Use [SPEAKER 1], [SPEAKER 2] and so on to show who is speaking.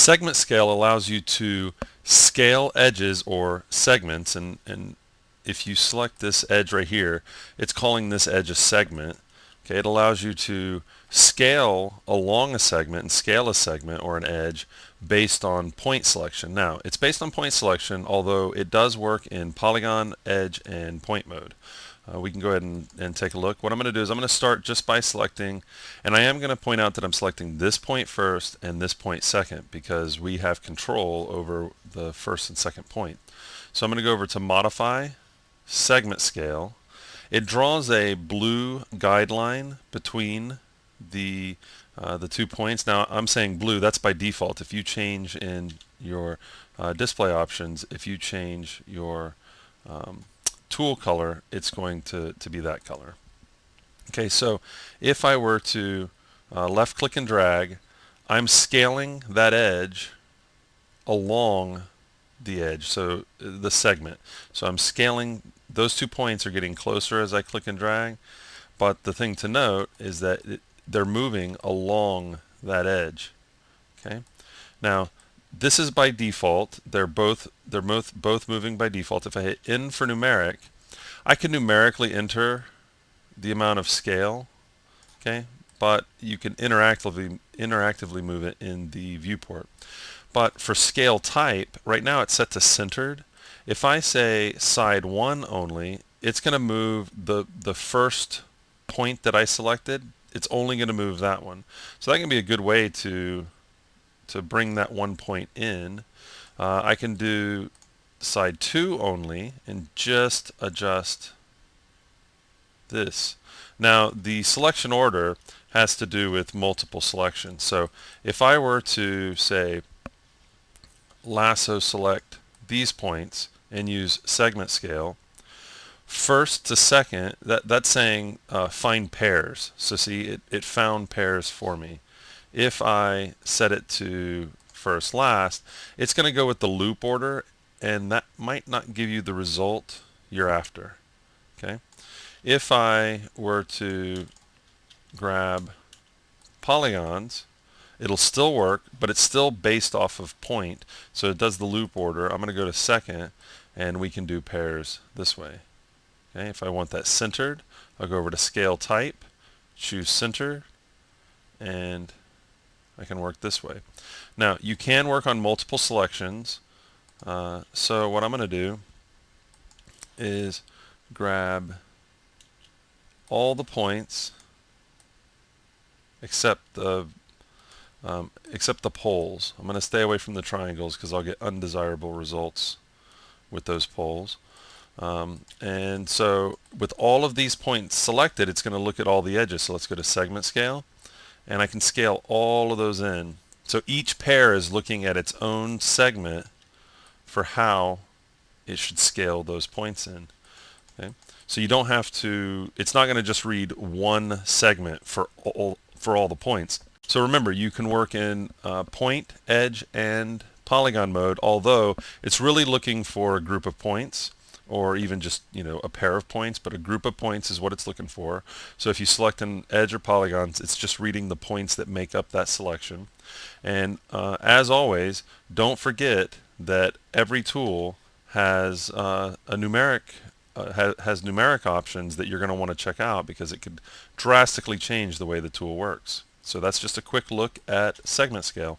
[SPEAKER 1] Segment scale allows you to scale edges or segments, and if you select this edge right here, it's calling this edge a segment. Okay, it allows you to scale along a segment and scale a segment or an edge based on point selection. Now, it's based on point selection, although it does work in polygon, edge, and point mode. We can go ahead and take a look. What I'm going to do is I'm going to start just by selecting, and I am going to point out that I'm selecting this point first and this point second because we have control over the first and second point. So I'm going to go over to Modify, Segment Scale. It draws a blue guideline between the 2 points. Now I'm saying blue, that's by default. If you change in your display options, if you change your tool color, it's going to be that color. Okay, so if I were to left click and drag, I'm scaling that edge along the edge, so the segment. So I'm scaling, those 2 points are getting closer as I click and drag, but the thing to note is that they're moving along that edge. Okay, now this is by default. They're both moving by default. If I hit N for numeric, I can numerically enter the amount of scale, okay, but you can interactively move it in the viewport. But for scale type, right now it's set to centered. If I say side 1 only, it's going to move the first point that I selected. It's only going to move that one. So that can be a good way to bring that 1 point in. I can do side 2 only and just adjust this. Now the selection order has to do with multiple selections. So if I were to say lasso select these points and use segment scale, first to second, that's saying find pairs. So see, it found pairs for me. If I set it to first last, it's going to go with the loop order, and that might not give you the result you're after. Okay. If I were to grab polygons, it'll still work, but it's still based off of point, so it does the loop order. I'm going to go to second, and we can do pairs this way. Okay. If I want that centered, I'll go over to scale type, choose center, and I can work this way. Now you can work on multiple selections, so what I'm going to do is grab all the points except the poles. I'm going to stay away from the triangles because I'll get undesirable results with those poles. And so with all of these points selected, it's going to look at all the edges. So let's go to segment scale, and I can scale all of those in. So each pair is looking at its own segment for how it should scale those points in. Okay? So you don't have to, it's not going to just read one segment for all the points. So remember, you can work in point, edge, and polygon mode, although it's really looking for a group of points, or even just, a pair of points, but a group of points is what it's looking for. So if you select an edge or polygons, it's just reading the points that make up that selection. And as always, don't forget that every tool has numeric options that you're going to want to check out because it could drastically change the way the tool works. So that's just a quick look at segment scale.